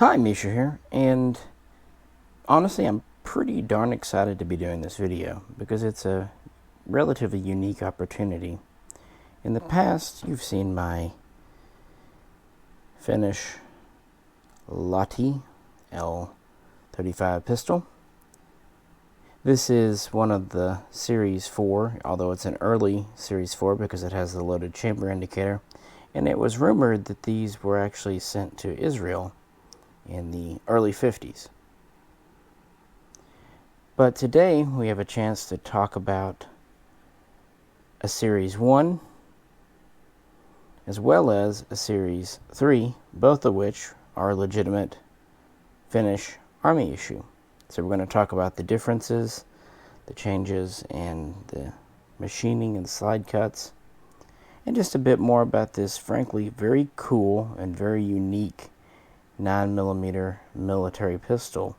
Hi, Misha here, and honestly I'm pretty darn excited to be doing this video because it's a relatively unique opportunity. In the past, you've seen my Finnish Lahti L-35 pistol. This is one of the Series 4, although it's an early Series 4 because it has the loaded chamber indicator, and it was rumored that these were actually sent to Israel in the early 50s. But today we have a chance to talk about a Series 1 as well as a Series 3, both of which are legitimate Finnish Army issue. So we're going to talk about the differences, the changes, and the machining and slide cuts, and just a bit more about this frankly very cool and very unique 9mm military pistol.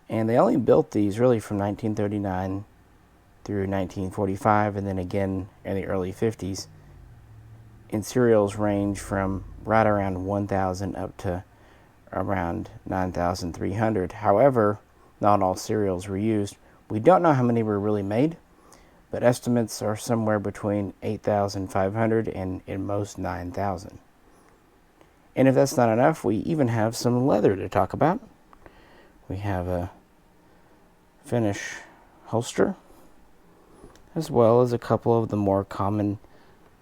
And they only built these really from 1939 through 1945, and then again in the early 50s. And serials range from right around 1,000 up to around 9,300. However, not all serials were used. We don't know how many were really made, but estimates are somewhere between 8,500 and in most 9,000. And if that's not enough, we even have some leather to talk about. We have a Finnish holster, as well as a couple of the more common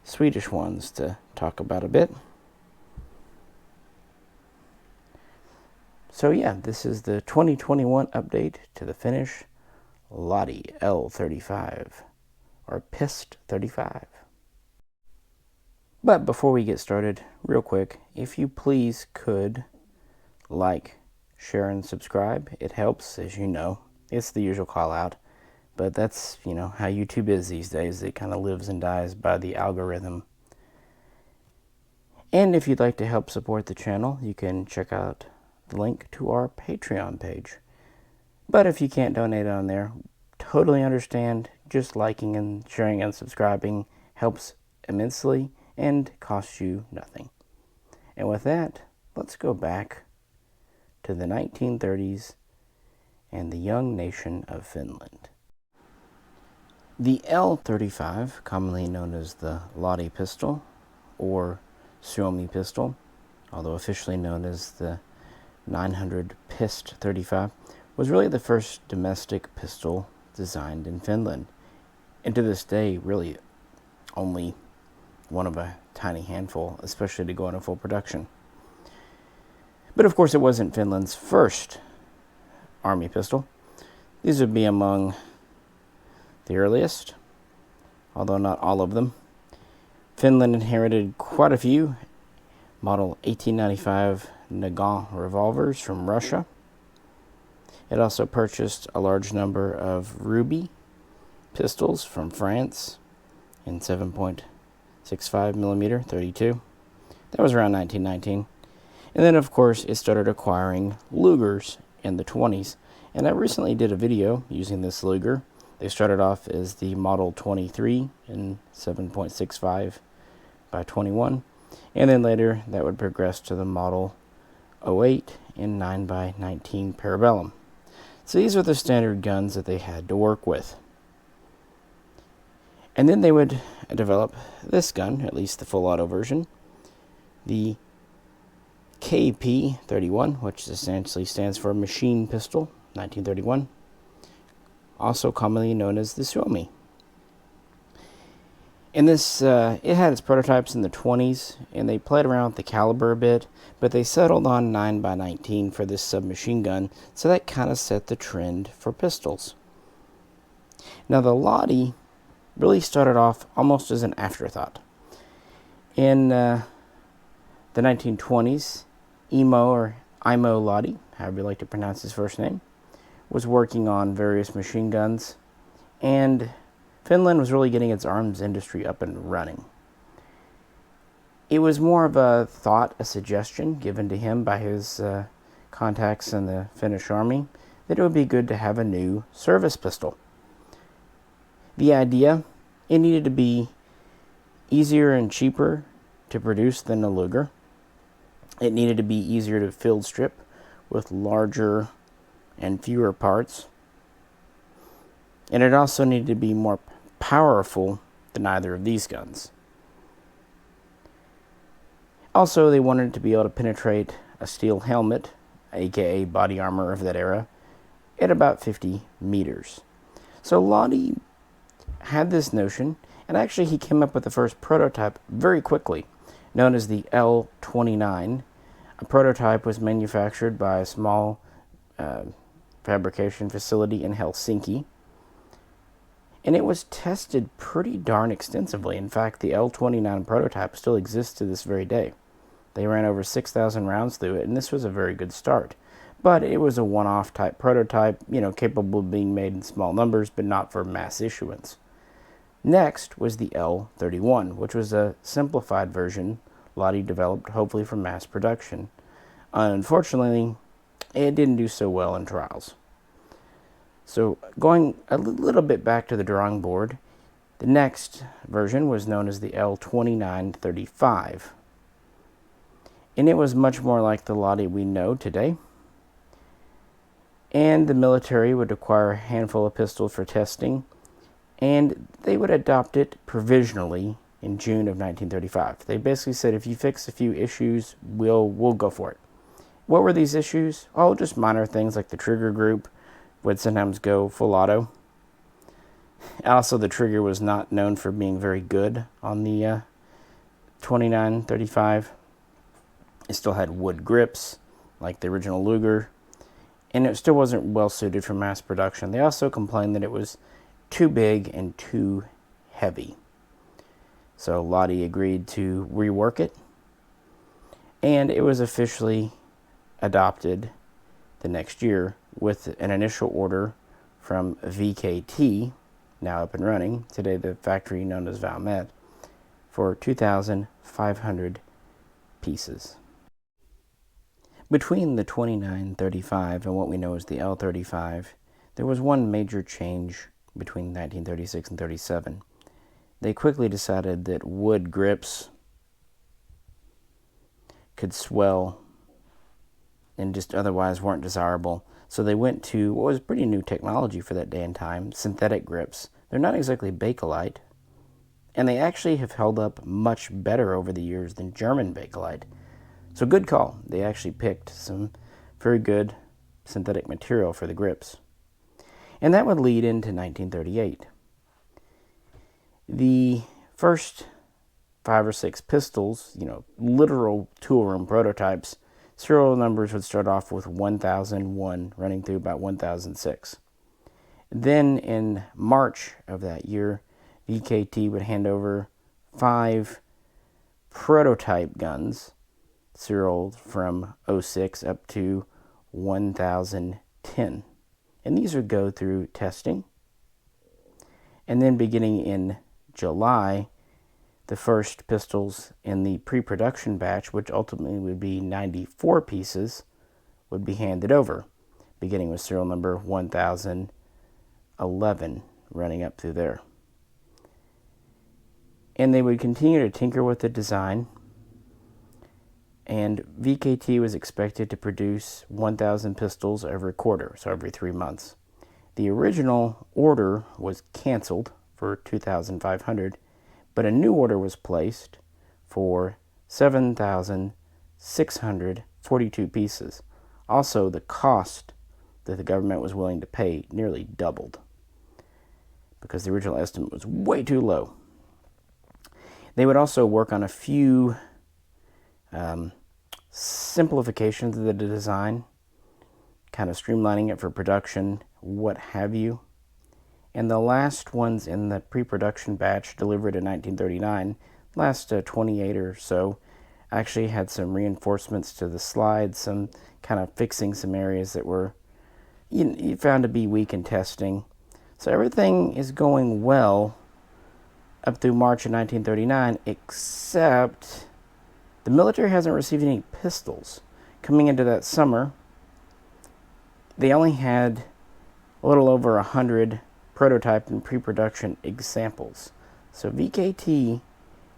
Swedish ones to talk about a bit. So yeah, this is the 2021 update to the Finnish Lahti L-35, or PIST 35. But before we get started, real quick, if you please could like, share, and subscribe. It helps, as you know. It's the usual call out, but that's, how YouTube is these days. It kind of lives and dies by the algorithm. And if you'd like to help support the channel, you can check out the link to our Patreon page. But if you can't donate on there, totally understand. Just liking and sharing and subscribing helps immensely and costs you nothing. And with that, let's go back to the 1930s and the young nation of Finland. The L-35, commonly known as the Lahti pistol or Suomi pistol, although officially known as the 900 PIST 35, was really the first domestic pistol designed in Finland, and to this day really only one of a tiny handful, especially to go into full production. But of course it wasn't Finland's first army pistol. These would be among the earliest, although not all of them. Finland inherited quite a few model 1895 Nagant revolvers from Russia. It also purchased a large number of Ruby pistols from France in 7.65mm 32. That was around 1919. And then, of course, it started acquiring Lugers in the 20s. And I recently did a video using this Luger. They started off as the Model 23 in 7.65 by 21. And then later, that would progress to the Model 08 in 9 by 19 Parabellum. So these are the standard guns that they had to work with. And then they would develop this gun, at least the full auto version, the KP-31, which essentially stands for Machine Pistol, 1931, also commonly known as the Suomi. And this, it had its prototypes in the 20s, and they played around with the caliber a bit, but they settled on 9 by 19 for this submachine gun, so that kind of set the trend for pistols. Now the Lahti really started off almost as an afterthought. In the 1920s, Aimo Lahti, however you like to pronounce his first name, was working on various machine guns, and Finland was really getting its arms industry up and running. It was more of a thought, a suggestion given to him by his contacts in the Finnish army that it would be good to have a new service pistol. The idea, it needed to be easier and cheaper to produce than a Luger. It needed to be easier to field strip with larger and fewer parts. And it also needed to be more powerful than either of these guns. Also, they wanted to be able to penetrate a steel helmet, aka body armor of that era, at about 50 meters. So Lahti had this notion, and actually he came up with the first prototype very quickly, known as the L-29. A prototype was manufactured by a small fabrication facility in Helsinki, and it was tested pretty darn extensively. In fact, the L-29 prototype still exists to this very day. They ran over 6,000 rounds through it, and this was a very good start. But it was a one-off type prototype, capable of being made in small numbers, but not for mass issuance. Next was the L-31, which was a simplified version Lahti developed, hopefully for mass production. Unfortunately, it didn't do so well in trials. So going a little bit back to the drawing board, the next version was known as the L-29-35. And it was much more like the Lahti we know today. And the military would acquire a handful of pistols for testing, and they would adopt it provisionally in June of 1935. They basically said, if you fix a few issues, we'll go for it. What were these issues? Oh, just minor things like the trigger group would sometimes go full auto. Also, the trigger was not known for being very good on the 29-35. It still had wood grips, like the original Luger, and it still wasn't well suited for mass production. They also complained that it was too big and too heavy. So Lahti agreed to rework it, and it was officially adopted the next year with an initial order from VKT, now up and running, today the factory known as Valmet, for 2,500 pieces. Between the 29-35 and what we know as the L-35, there was one major change between 1936 and 37. They quickly decided that wood grips could swell and just otherwise weren't desirable. So they went to what was pretty new technology for that day and time, synthetic grips. They're not exactly Bakelite, and they actually have held up much better over the years than German Bakelite. So good call. They actually picked some very good synthetic material for the grips. And that would lead into 1938. The first 5 or 6 pistols, literal tool room prototypes, serial numbers would start off with 1001 running through about 1006. Then in March of that year, VKT would hand over 5 prototype guns, serial from 06 up to 1010. And these would go through testing. And then beginning in July, the first pistols in the pre-production batch, which ultimately would be 94 pieces, would be handed over, beginning with serial number 1011, running up through there. And they would continue to tinker with the design, and VKT was expected to produce 1,000 pistols every quarter, so every 3 months. The original order was canceled for 2,500, but a new order was placed for 7,642 pieces. Also, the cost that the government was willing to pay nearly doubled, because the original estimate was way too low. They would also work on a few simplifications of the design, kind of streamlining it for production, what have you. And the last ones in the pre-production batch delivered in 1939, last 28 or so, actually had some reinforcements to the slides, some kind of fixing some areas that were you found to be weak in testing. So everything is going well up through March of 1939, except the military hasn't received any pistols. Coming into that summer, they only had a little over 100 prototype and pre-production examples. So VKT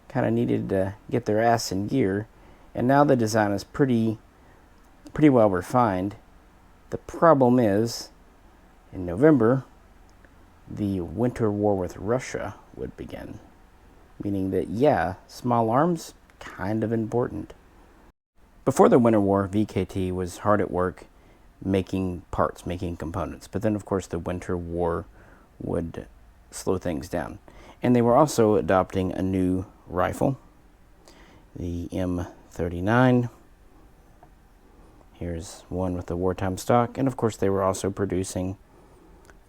kind of needed to get their ass in gear And now the design is pretty well refined. The problem is, in November, the winter war with Russia would begin. Meaning that, yeah, small arms, kind of important. Before the Winter War, VKT was hard at work making parts, making components. But then, of course, the Winter War would slow things down. And they were also adopting a new rifle, the M39. Here's one with the wartime stock. And, of course, they were also producing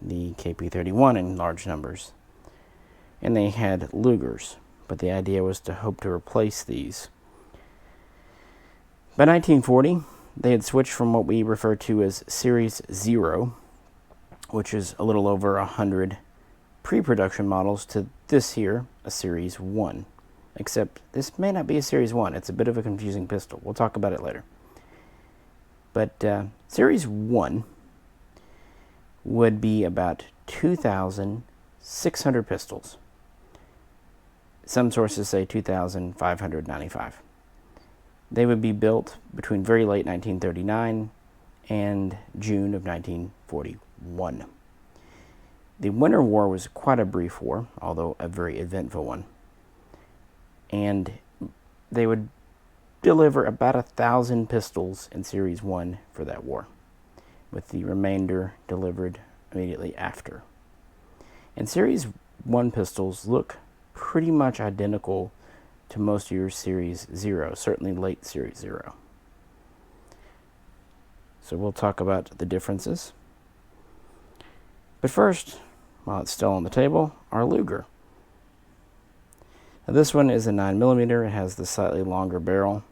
the KP31 in large numbers. And they had Lugers. But the idea was to hope to replace these. By 1940, they had switched from what we refer to as Series 0, which is a little over 100 pre-production models, to this here, a Series 1. Except this may not be a Series 1. It's a bit of a confusing pistol. We'll talk about it later. But Series 1 would be about 2,600 pistols. Some sources say 2,595. They would be built between very late 1939 and June of 1941. The Winter War was quite a brief war, although a very eventful one. And they would deliver about 1,000 pistols in Series 1 for that war, with the remainder delivered immediately after. And Series 1 pistols look pretty much identical to most of your Series 0, certainly late Series 0. So we'll talk about the differences. But first, while it's still on the table, our Luger. Now this one is a 9mm. It has the slightly longer barrel.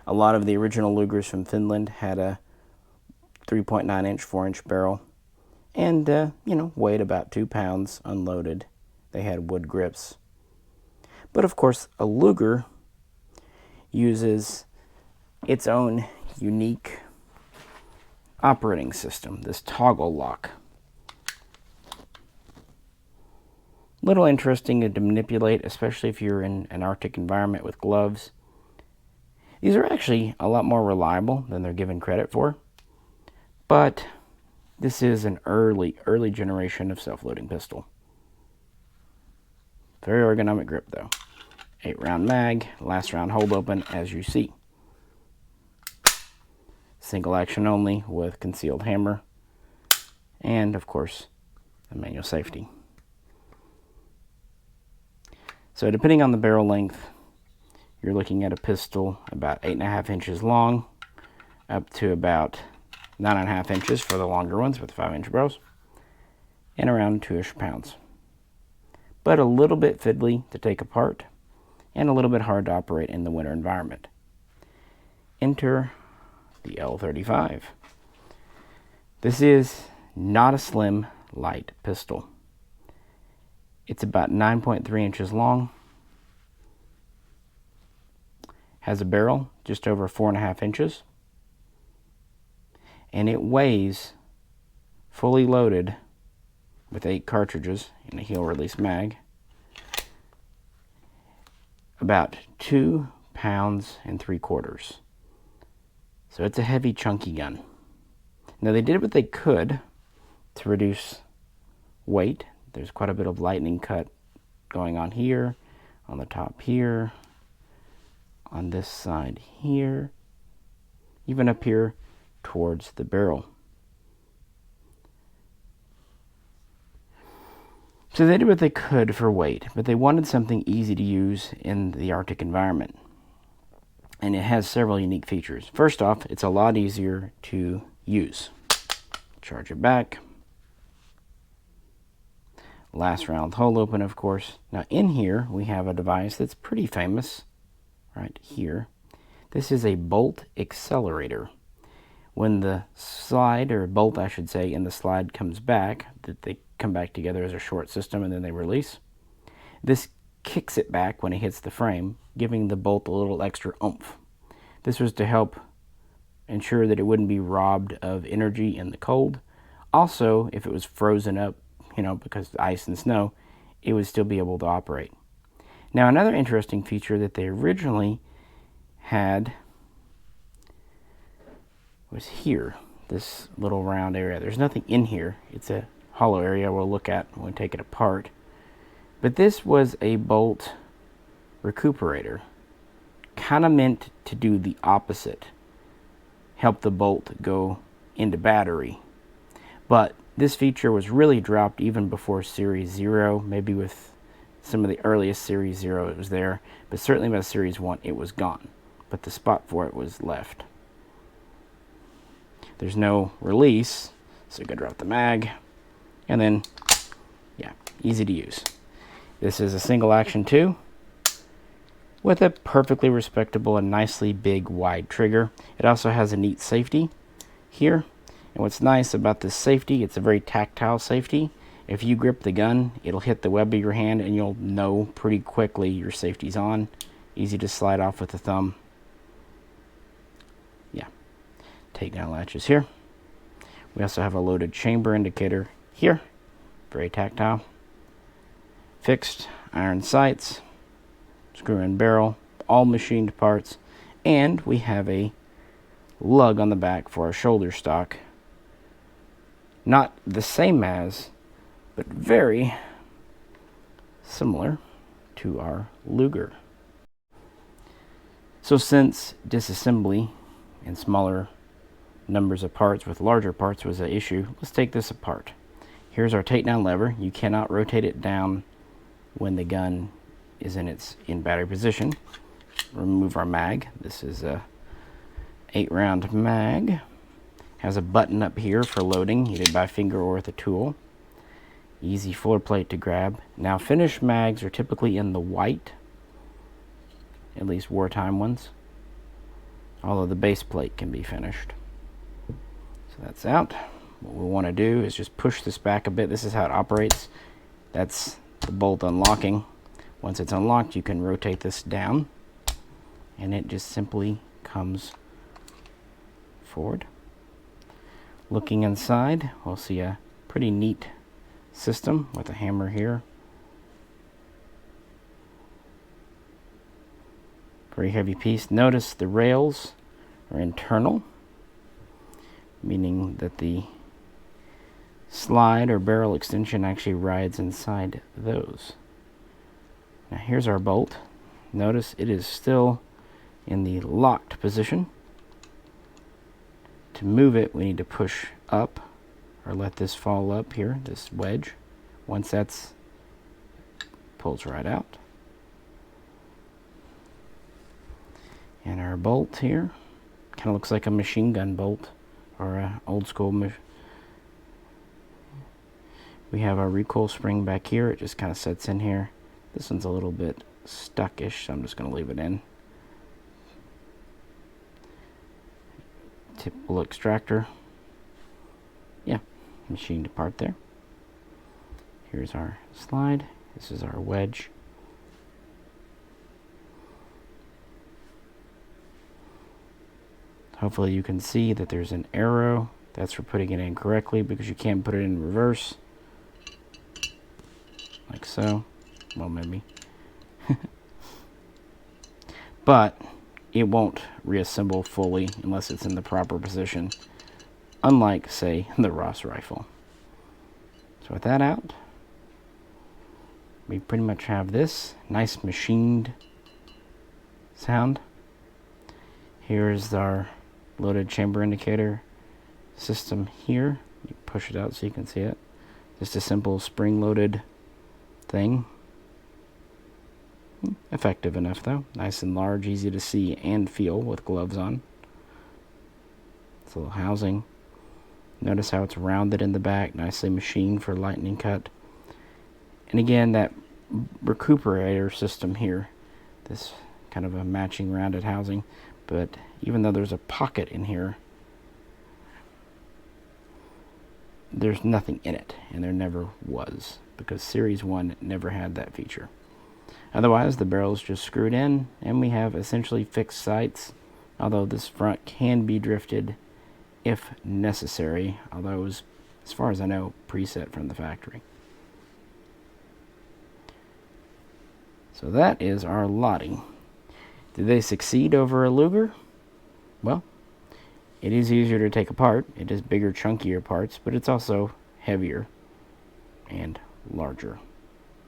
A lot of the original Lugers from Finland had a 3.9-inch, 4-inch barrel. And, weighed about 2 pounds unloaded. They had wood grips. But of course, a Luger uses its own unique operating system, this toggle lock. Little interesting to manipulate, especially if you're in an Arctic environment with gloves. These are actually a lot more reliable than they're given credit for. But this is an early generation of self-loading pistol. Very ergonomic grip, though. 8-round mag, last round hold open, as you see. Single action only with concealed hammer. And, of course, the manual safety. So, depending on the barrel length, you're looking at a pistol about 8.5 inches long, up to about 9.5 inches for the longer ones with 5-inch barrels, and around 2-ish pounds. But a little bit fiddly to take apart, and a little bit hard to operate in the winter environment. Enter the L-35. This is not a slim, light pistol. It's about 9.3 inches long, has a barrel just over 4.5 inches, and it weighs, fully loaded, with 8 cartridges in a heel release mag, about 2 pounds and 3/4. So it's a heavy, chunky gun. Now they did what they could to reduce weight. There's quite a bit of lightning cut going on here, on the top here, on this side here, even up here towards the barrel. So they did what they could for weight, but they wanted something easy to use in the Arctic environment. And it has several unique features. First off, it's a lot easier to use. Charge it back. Last round hole open, of course. Now in here, we have a device that's pretty famous, right here. This is a bolt accelerator. When the slide, or bolt I should say, in the slide comes back, that they come back together as a short system and then they release, this kicks it back when it hits the frame, giving the bolt a little extra oomph. This was to help ensure that it wouldn't be robbed of energy in the cold. Also, if it was frozen up, because of ice and snow, it would still be able to operate. Now, another interesting feature that they originally had was here, this little round area. There's nothing in here. It's a hollow area we'll look at when we take it apart. But this was a bolt recuperator, kind of meant to do the opposite, help the bolt go into battery. But this feature was really dropped even before Series 0, maybe with some of the earliest Series 0 it was there, but certainly by Series 1 it was gone, but the spot for it was left. There's no release, so you gotta drop the mag, and then, yeah, easy to use. This is a single action too, with a perfectly respectable and nicely big wide trigger. It also has a neat safety here, and what's nice about this safety, it's a very tactile safety. If you grip the gun, it'll hit the web of your hand and you'll know pretty quickly your safety's on. Easy to slide off with the thumb. Yeah, takedown latches here. We also have a loaded chamber indicator here, very tactile. Fixed iron sights, screw-in barrel, all machined parts, and we have a lug on the back for our shoulder stock. Not the same as, but very similar to our Luger. So since disassembly and smaller numbers of parts with larger parts was an issue, let's take this apart. Here's our takedown lever. You cannot rotate it down when the gun is in battery position. Remove our mag. This is a 8-round mag. Has a button up here for loading, either by finger or with a tool. Easy fuller plate to grab. Now Finnish mags are typically in the white, at least wartime ones, although the base plate can be finished. So that's out. What we want to do is just push this back a bit. This is how it operates. That's the bolt unlocking. Once it's unlocked, you can rotate this down and it just simply comes forward. Looking inside, we'll see a pretty neat system with a hammer here. Very heavy piece. Notice the rails are internal, meaning that the slide or barrel extension actually rides inside those. Now here's our bolt. Notice it is still in the locked position. To move it, we need to push up or let this fall up here, this wedge. Once that's pulls right out. And our bolt here kind of looks like a machine gun bolt or a old school. We have our recoil spring back here. It just kind of sets in here. This one's a little bit stuckish, so I'm just going to leave it in. Typical extractor. Yeah, machined apart there. Here's our slide. This is our wedge. Hopefully you can see that there's an arrow. That's for putting it in correctly, because you can't put it in reverse. Like so. Well, maybe. But it won't reassemble fully unless it's in the proper position, unlike, say, the Ross rifle. So with that out, we pretty much have this nice machined sound. Here's our loaded chamber indicator system here. You push it out so you can see it. Just a simple spring-loaded thing. Effective enough though. Nice and large, easy to see and feel with gloves on. It's a little housing. Notice how it's rounded in the back, nicely machined for lightning cut. And again, that recuperator system here, this kind of a matching rounded housing, but even though there's a pocket in here, there's nothing in it, and there never was, because Series 1 never had that feature. Otherwise, the barrel's just screwed in, and we have essentially fixed sights, although this front can be drifted if necessary, although it was, as far as I know, preset from the factory. So that is our Lahti. Did they succeed over a Luger? Well, it is easier to take apart. It is bigger, chunkier parts, but it's also heavier and larger.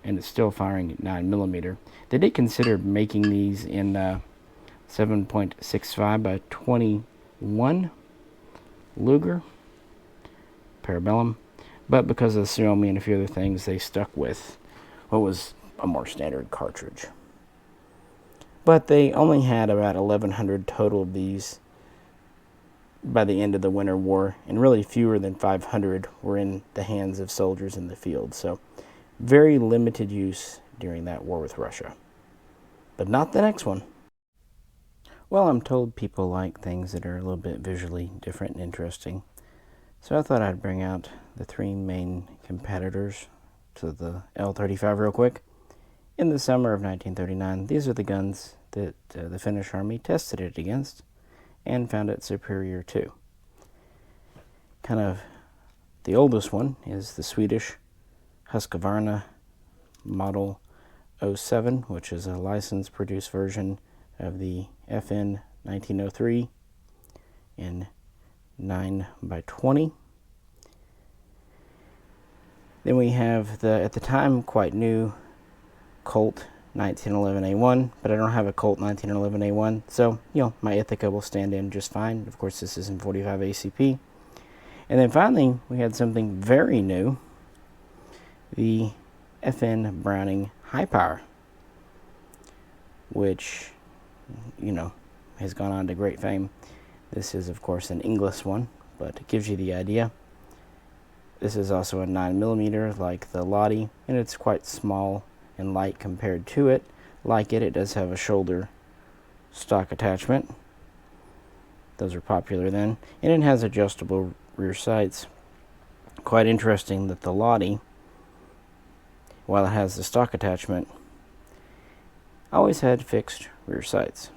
And it's still firing at 9mm. They did consider making these in 7.65 by 21 Luger Parabellum, but because of the Xiaomi and a few other things, they stuck with what was a more standard cartridge. But they only had about 1,100 total of these by the end of the Winter War, and really fewer than 500 were in the hands of soldiers in the field. So very limited use during that war with Russia. But not the next one. Well, I'm told people like things that are a little bit visually different and interesting. So I thought I'd bring out the three main competitors to the L-35 real quick. In the summer of 1939, these are the guns that the Finnish army tested it against and found it superior to. Kind of the oldest one is the Swedish Husqvarna Model 07, which is a license-produced version of the FN 1903 in 9x20. Then we have the, at the time, quite new Colt 1911A1, but I don't have a Colt 1911A1, so, my Ithaca will stand in just fine. Of course, this is in 45 ACP. And then finally, we had something very new, the FN Browning High Power, which, has gone on to great fame. This is, of course, an English one, but it gives you the idea. This is also a 9mm like the Lahti, and it's quite small and light compared to it. Like it does have a shoulder stock attachment. Those are popular then. And it has adjustable rear sights. Quite interesting that the Lahti, while it has the stock attachment, always had fixed rear sights.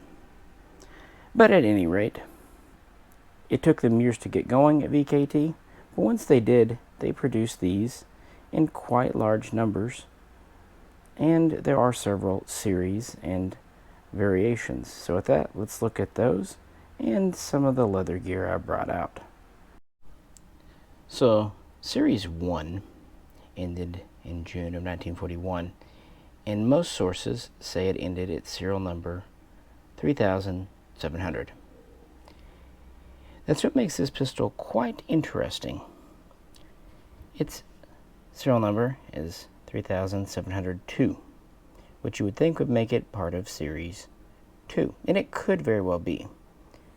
But at any rate, it took them years to get going at VKT, but once they did, they produced these in quite large numbers. And there are several series and variations. So with that, let's look at those and some of the leather gear I brought out. So, Series 1 ended in June of 1941, and most sources say it ended at serial number 3700. That's what makes this pistol quite interesting. Its serial number is 3702, which you would think would make it part of Series 2, and it could very well be.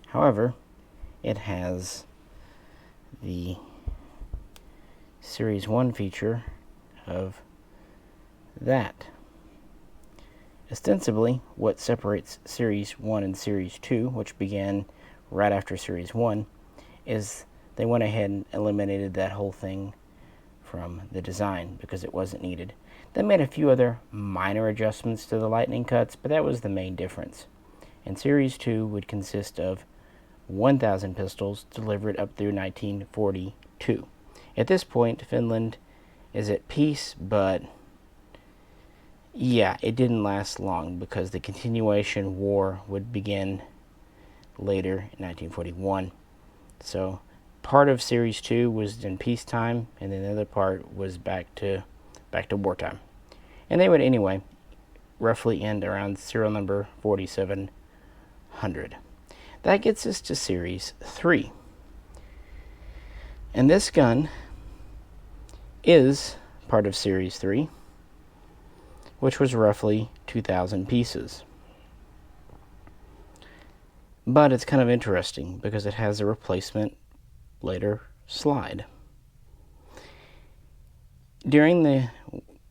However, it has the Series 1 feature of that. Ostensibly, what separates Series 1 and Series 2, which began right after Series 1, is they went ahead and eliminated that whole thing from the design because it wasn't needed. They made a few other minor adjustments to the lightning cuts, but that was the main difference. And Series 2 would consist of 1,000 pistols delivered up through 1942. At this point, Finland is at peace, but yeah, it didn't last long because the continuation war would begin later in 1941. So part of Series 2 was in peacetime, and then the other part was back to wartime. And they would anyway roughly end around serial number 4700. That gets us to Series 3. And this gun is part of Series 3, which was roughly 2,000 pieces. But it's kind of interesting because it has a replacement later slide. During the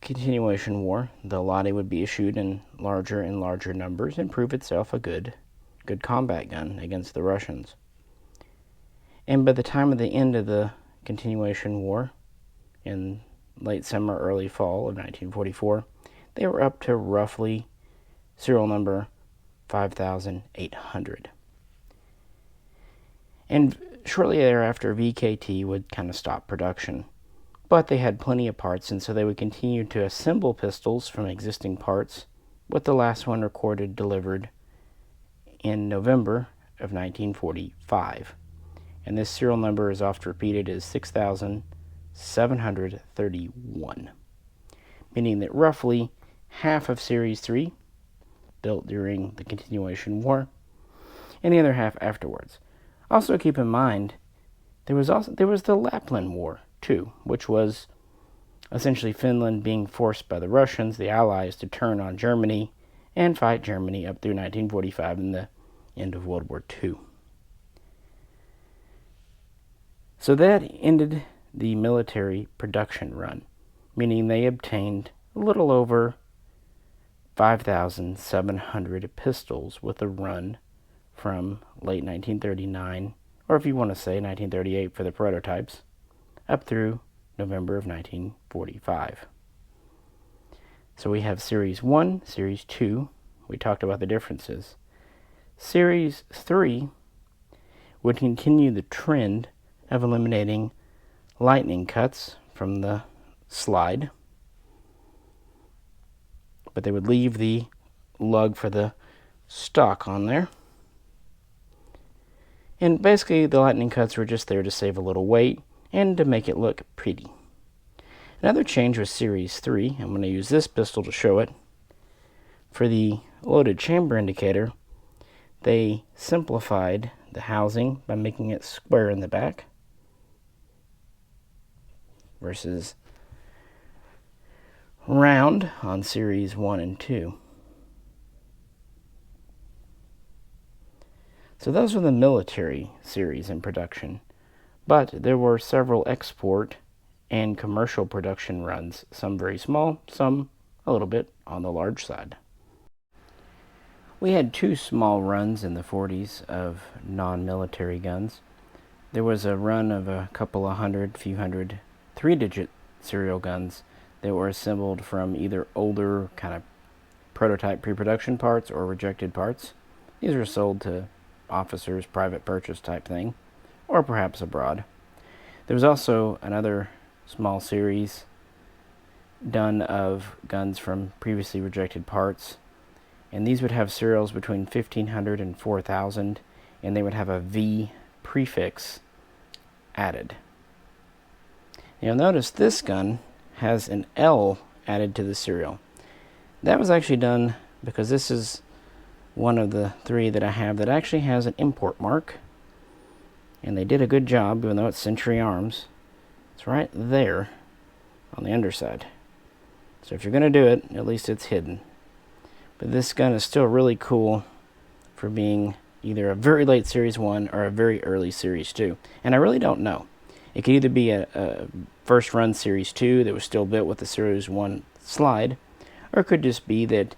continuation war, the Lahti would be issued in larger and larger numbers and prove itself a good combat gun against the Russians. And by the time of the end of the continuation war, in late summer, early fall of 1944, they were up to roughly serial number 5,800. And shortly thereafter, VKT would kind of stop production. But they had plenty of parts, and so they would continue to assemble pistols from existing parts, with the last one recorded delivered in November of 1945. And this serial number is oft repeated as 6,731, meaning that roughly half of Series 3 built during the Continuation War, and the other half afterwards. Also keep in mind, there was the Lapland War too, which was essentially Finland being forced by the Russians, the Allies, to turn on Germany and fight Germany up through 1945 and the end of World War II. So that ended the military production run, meaning they obtained a little over 5,700 pistols with a run from late 1939, or if you want to say 1938 for the prototypes, up through November of 1945. So we have Series 1, Series 2. We talked about the differences. Series 3 would continue the trend of eliminating lightning cuts from the slide, but they would leave the lug for the stock on there. And basically the lightning cuts were just there to save a little weight and to make it look pretty. Another change was Series 3. I'm going to use this pistol to show it. For the loaded chamber indicator, they simplified the housing by making it square in the back versus round on Series 1 and 2. So those were the military series in production, but there were several export and commercial production runs, some very small, some a little bit on the large side. We had two small runs in the 40s of non-military guns. There was a run of a couple of hundred, few hundred, three-digit serial guns that were assembled from either older kind of prototype pre-production parts or rejected parts. These were sold to officers, private purchase type thing, or perhaps abroad. There was also another small series done of guns from previously rejected parts, and these would have serials between 1,500 and 4,000, and they would have a V prefix added. You'll notice this gun has an L added to the serial. That was actually done because this is one of the three that I have that actually has an import mark, and they did a good job, even though it's Century Arms. It's right there on the underside. So if you're going to do it, at least it's hidden. But this gun is still really cool for being either a very late Series 1 or a very early Series 2. And I really don't know. It could either be a first run Series 2 that was still built with the Series 1 slide, or it could just be that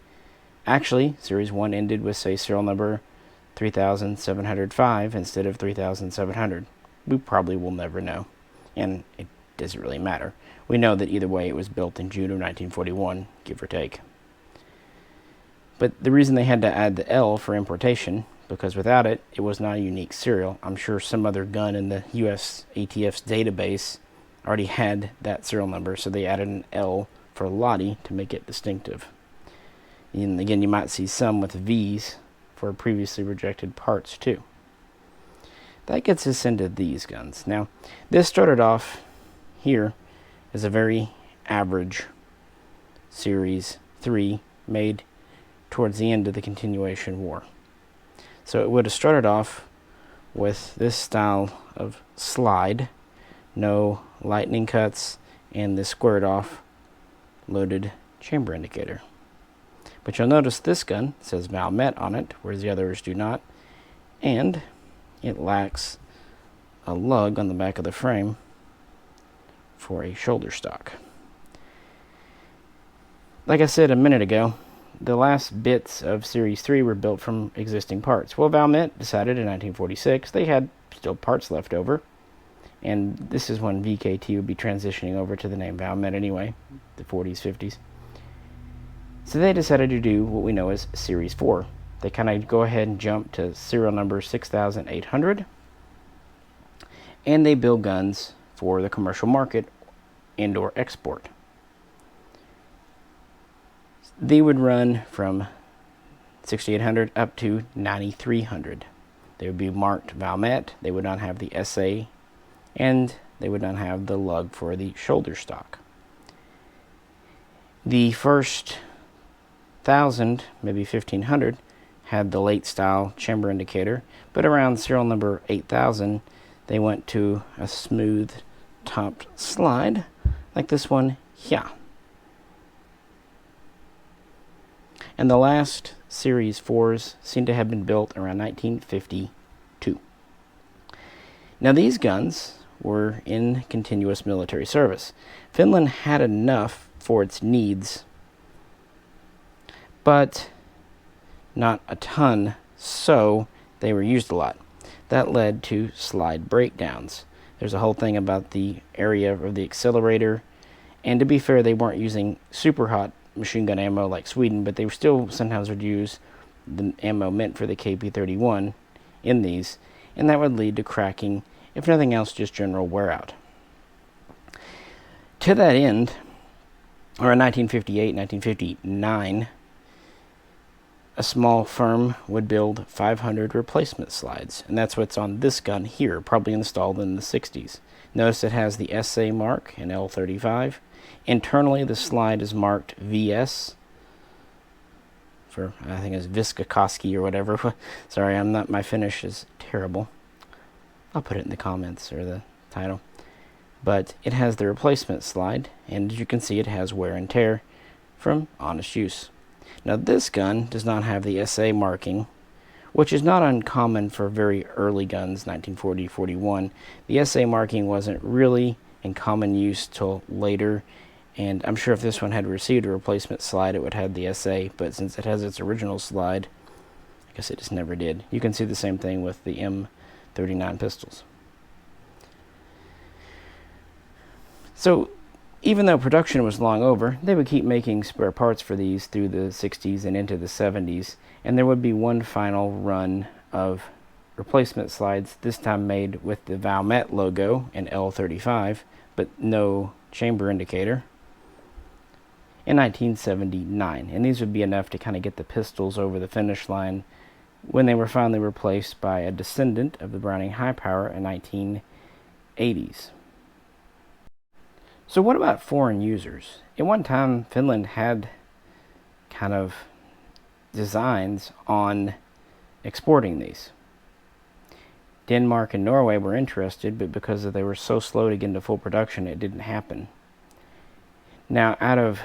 actually Series 1 ended with, say, serial number 3,705 instead of 3,700. We probably will never know, and it doesn't really matter. We know that either way it was built in June of 1941, give or take. But the reason they had to add the L for importation, because without it, it was not a unique serial. I'm sure some other gun in the US ATF's database already had that serial number, so they added an L for Lahti to make it distinctive. And again, you might see some with V's for previously rejected parts too. That gets us into these guns. Now, this started off here as a very average Series 3 made towards the end of the Continuation War. So it would have started off with this style of slide, no lightning cuts, and this squared off loaded chamber indicator. But you'll notice this gun says Valmet on it, whereas the others do not, and it lacks a lug on the back of the frame for a shoulder stock. Like I said a minute ago, the last bits of Series 3 were built from existing parts. Well, Valmet decided in 1946 they had still parts left over, and this is when VKT would be transitioning over to the name Valmet anyway, the 40s, 50s. So they decided to do what we know as Series 4. They kind of go ahead and jump to serial number 6,800, and they build guns for the commercial market and or export. They would run from 6800 up to 9300. They would be marked Valmet. They would not have the SA, and they would not have the lug for the shoulder stock. The first 1000, maybe 1500, had the late style chamber indicator, but around serial number 8000, they went to a smooth topped slide like this one here. And the last Series 4s seem to have been built around 1952. Now these guns were in continuous military service. Finland had enough for its needs, but not a ton, so they were used a lot. That led to slide breakdowns. There's a whole thing about the area of the Accelerator, and to be fair, they weren't using super hot machine gun ammo like Sweden, but they still sometimes would use the ammo meant for the KP-31 in these, and that would lead to cracking, if nothing else, just general wear out. To that end, around 1958, 1959, a small firm would build 500 replacement slides, and that's what's on this gun here, probably installed in the 60s. Notice it has the SA mark and L-35. Internally, the slide is marked VS for, I think it's Vammaskoski or whatever. Sorry, my Finnish is terrible. I'll put it in the comments or the title. But it has the replacement slide, and as you can see, it has wear and tear from honest use. Now this gun does not have the SA marking, which is not uncommon for very early guns, 1940-41. The SA marking wasn't really in common use till later, and I'm sure if this one had received a replacement slide, it would have the SA, but since it has its original slide, I guess it just never did. You can see the same thing with the M39 pistols. So even though production was long over, they would keep making spare parts for these through the 60s and into the 70s, and there would be one final run of replacement slides, this time made with the Valmet logo and L-35, but no chamber indicator, in 1979. And these would be enough to kind of get the pistols over the finish line when they were finally replaced by a descendant of the Browning High Power in 1980s. So what about foreign users? At one time, Finland had kind of designs on exporting these. Denmark and Norway were interested, but because they were so slow to get into full production, it didn't happen. Now, out of,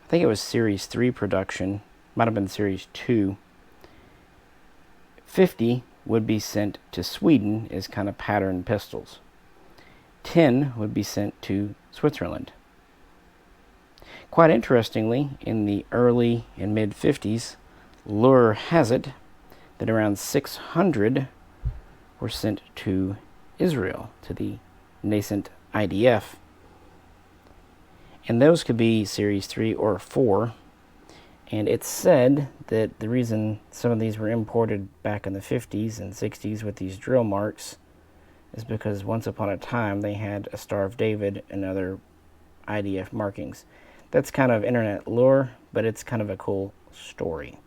I think it was Series 3 production, might have been Series 2, 50 would be sent to Sweden as kind of pattern pistols. 10 would be sent to Switzerland. Quite interestingly, in the early and mid-50s, Lure has it that around 600 were sent to Israel, to the nascent IDF. And those could be Series 3 or 4. And it's said that the reason some of these were imported back in the 50s and 60s with these drill marks is because once upon a time they had a Star of David and other IDF markings. That's kind of internet lore, but it's kind of a cool story.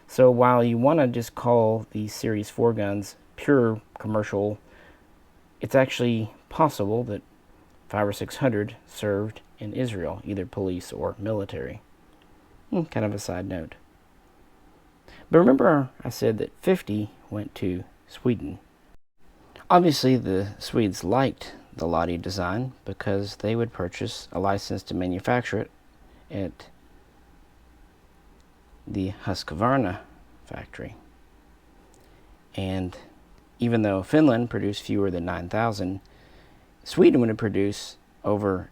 So while you want to just call these Series 4 guns pure commercial, it's actually possible that 500 or 600 served in Israel, either police or military. Kind of a side note. But remember I said that 50 went to Sweden. Obviously the Swedes liked the Lahti design because they would purchase a license to manufacture it at the Husqvarna factory. And even though Finland produced fewer than 9,000, Sweden would produce over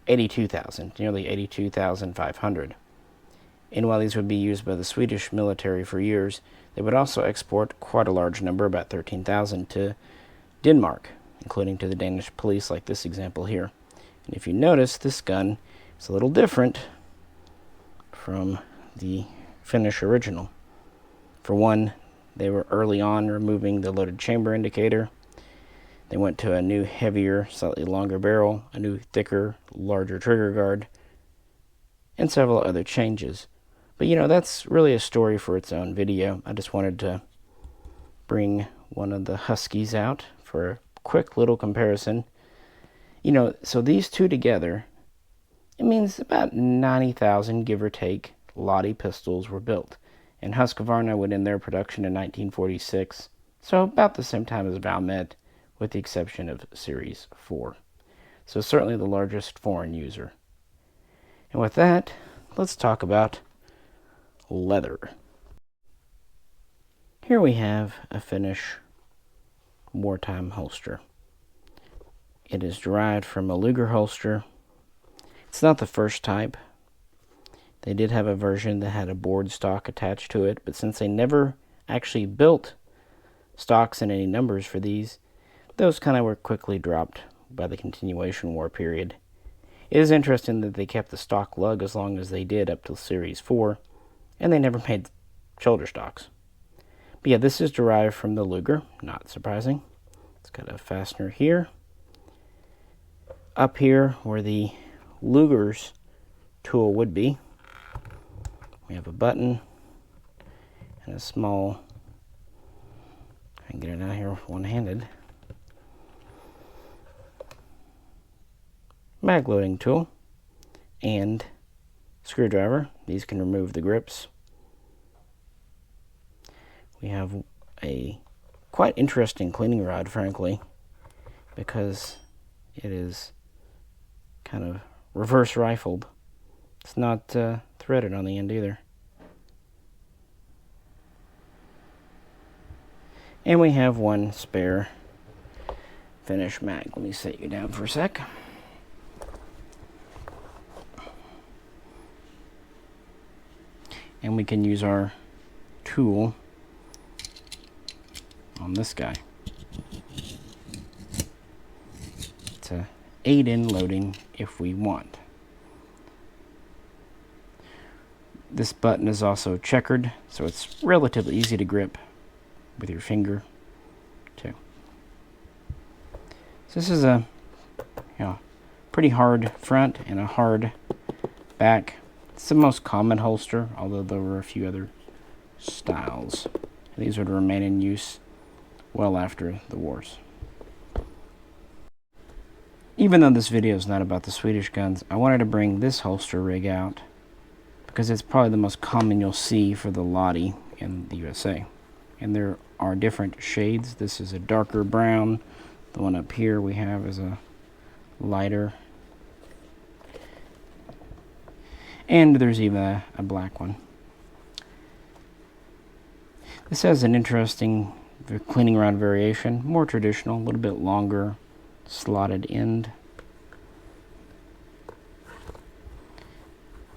82,000, nearly 82,500. And while these would be used by the Swedish military for years, they would also export quite a large number, about 13,000, to Denmark, including to the Danish police, like this example here. And if you notice, this gun is a little different from the Finnish original. For one, they were early on removing the loaded chamber indicator. They went to a new, heavier, slightly longer barrel, a new, thicker, larger trigger guard, and several other changes. But you know, that's really a story for its own video. I just wanted to bring one of the Huskies out for a quick little comparison. You know, so these two together, it means about 90,000, give or take, Lahti pistols were built. And Husqvarna went in their production in 1946, so about the same time as Valmet, with the exception of Series 4. So certainly the largest foreign user. And with that, let's talk about leather. Here we have a Finnish wartime holster. It is derived from a Luger holster. It's not the first type. They did have a version that had a board stock attached to it, but since they never actually built stocks in any numbers for these, those kind of were quickly dropped by the continuation war period. It is interesting that they kept the stock lug as long as they did up till Series 4, and they never made shoulder stocks. But yeah, this is derived from the Luger, not surprising. It's got a fastener here. Up here, where the Lugers tool would be, we have a button and a small, I can get it out here one-handed, mag loading tool and screwdriver. These can remove the grips. We have a quite interesting cleaning rod, frankly, because it is kind of reverse rifled. It's not threaded on the end either. And we have one spare Finnish mag. Let me set you down for a sec. And we can use our tool on this guy to aid in loading if we want. This button is also checkered, so it's relatively easy to grip with your finger too. So this is a pretty hard front and a hard back. It's the most common holster, although there were a few other styles. These would remain in use well after the wars. Even though this video is not about the Swedish guns, I wanted to bring this holster rig out because it's probably the most common you'll see for the Lahti in the USA. And there are different shades. This is a darker brown. The one up here we have is a lighter. And there's even a black one. This has an interesting cleaning rod variation, more traditional, a little bit longer, slotted end.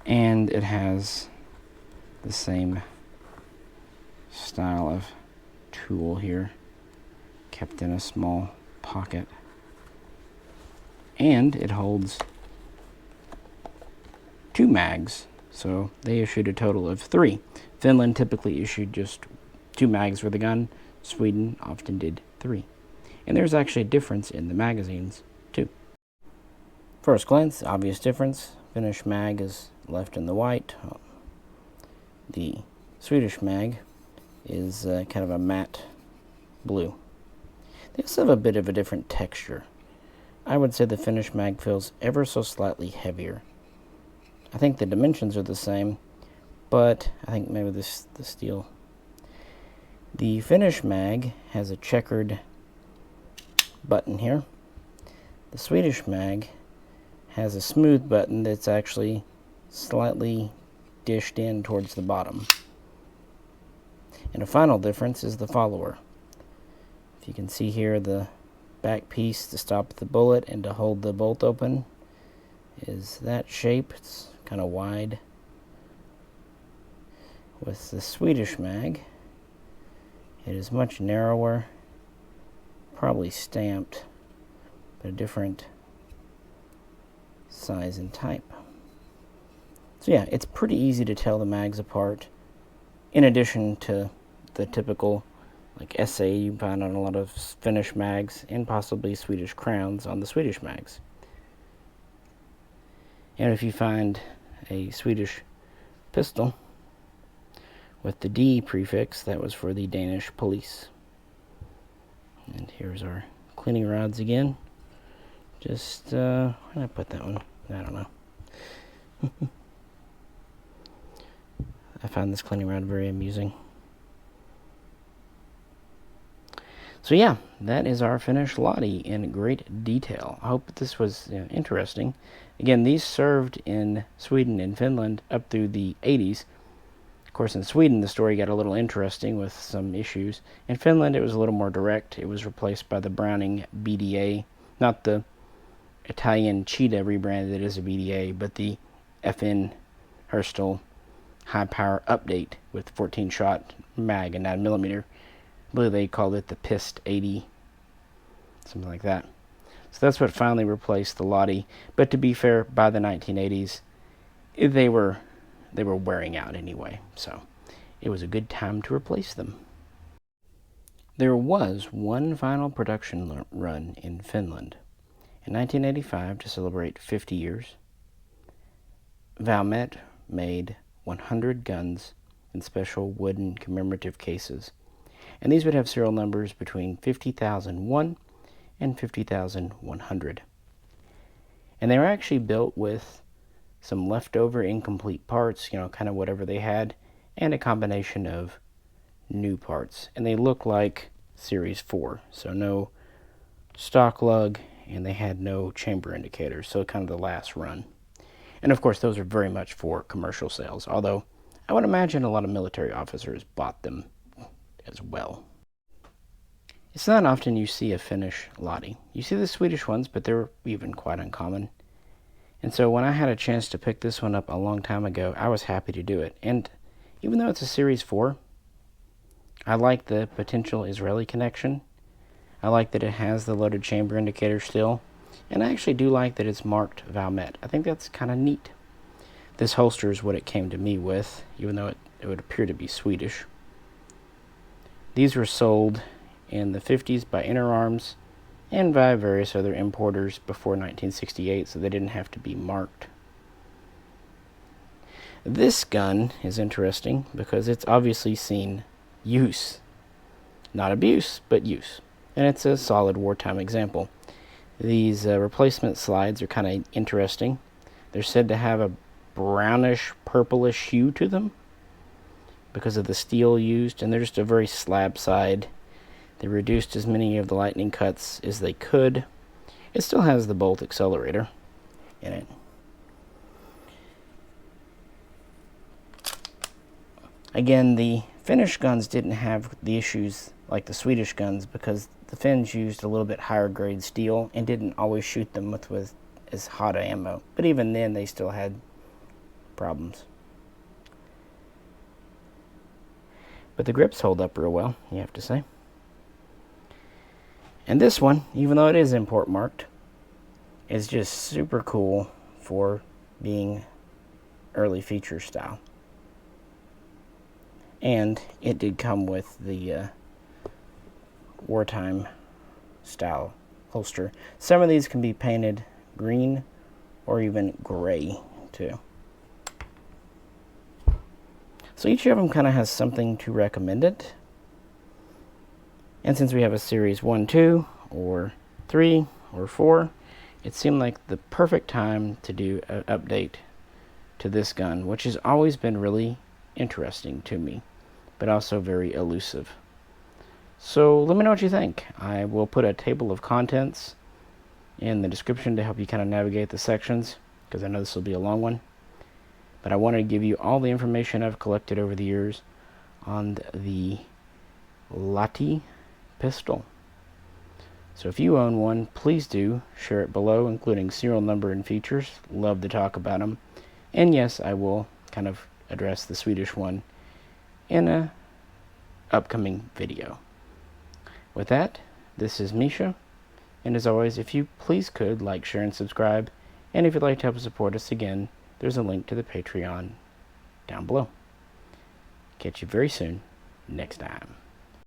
And it has the same style of tool here, kept in a small pocket. And it holds 2 mags, so they issued a total of 3. Finland typically issued just 2 mags for the gun. Sweden often did 3. And there's actually a difference in the magazines, too. First glance, obvious difference. Finnish mag is left in the white. The Swedish mag is kind of a matte blue. They also have a bit of a different texture. I would say the Finnish mag feels ever so slightly heavier. I think the dimensions are the same, but I think maybe the steel. The Finnish mag has a checkered button here. The Swedish mag has a smooth button that's actually slightly dished in towards the bottom. And a final difference is the follower. If you can see here, the back piece to stop the bullet and to hold the bolt open is that shape. It's kind of wide. With the Swedish mag, it is much narrower, probably stamped, but a different size and type. So yeah, it's pretty easy to tell the mags apart, in addition to the typical like SA you find on a lot of Finnish mags and possibly Swedish crowns on the Swedish mags. And if you find a Swedish pistol, with the D prefix. That was for the Danish police. And here's our cleaning rods again. Just, where did I put that one? I don't know. I found this cleaning rod very amusing. So yeah, that is our Finnish Lahti in great detail. I hope this was interesting. Again, these served in Sweden and Finland up through the 80s. Of course, in Sweden, the story got a little interesting with some issues. In Finland, it was a little more direct. It was replaced by the Browning BDA, not the Italian Cheetah rebrand that is a BDA, but the FN Herstal high power update with 14-shot mag and 9mm. I believe they called it the Pist 80, something like that. So that's what finally replaced the Lahti. But to be fair, by the 1980s, they were wearing out anyway. So it was a good time to replace them. There was one final production run in Finland. In 1985, to celebrate 50 years, Valmet made 100 guns in special wooden commemorative cases. And these would have serial numbers between 50,001 and 50,100. And they were actually built with some leftover incomplete parts, kind of whatever they had, and a combination of new parts. And they look like Series 4, so no stock lug, and they had no chamber indicators, so kind of the last run. And of course, those are very much for commercial sales, although I would imagine a lot of military officers bought them as well. It's not often you see a Finnish Lahti. You see the Swedish ones, but they're even quite uncommon. And so when I had a chance to pick this one up a long time ago, I was happy to do it. And even though it's a Series 4, I like the potential Israeli connection. I like that it has the loaded chamber indicator still. And I actually do like that it's marked Valmet. I think that's kind of neat. This holster is what it came to me with, even though it would appear to be Swedish. These were sold in the 50s by Inner Arms and by various other importers before 1968, so they didn't have to be marked. This gun is interesting because it's obviously seen use. Not abuse, but use. And it's a solid wartime example. These replacement slides are kind of interesting. They're said to have a brownish, purplish hue to them because of the steel used, and they're just a very slab side. They reduced as many of the lightning cuts as they could. It still has the bolt accelerator in it. Again, the Finnish guns didn't have the issues like the Swedish guns because the Finns used a little bit higher grade steel and didn't always shoot them with as hot ammo. But even then, they still had problems. But the grips hold up real well, you have to say. And this one, even though it is import marked, is just super cool for being early feature style. And it did come with the wartime style holster. Some of these can be painted green or even gray too. So each of them kind of has something to recommend it. And since we have a series 1, 2, or 3, or 4, it seemed like the perfect time to do an update to this gun, which has always been really interesting to me, but also very elusive. So let me know what you think. I will put a table of contents in the description to help you kind of navigate the sections, because I know this will be a long one. But I wanted to give you all the information I've collected over the years on the Lahti pistol. So if you own one, please do share it below, including serial number and features. Love to talk about them. And yes, I will kind of address the Swedish one in a upcoming video. With that, this is Misha, and as always, if you please could like, share, and subscribe, and if you'd like to help support us again, there's a link to the Patreon down below. Catch you very soon next time.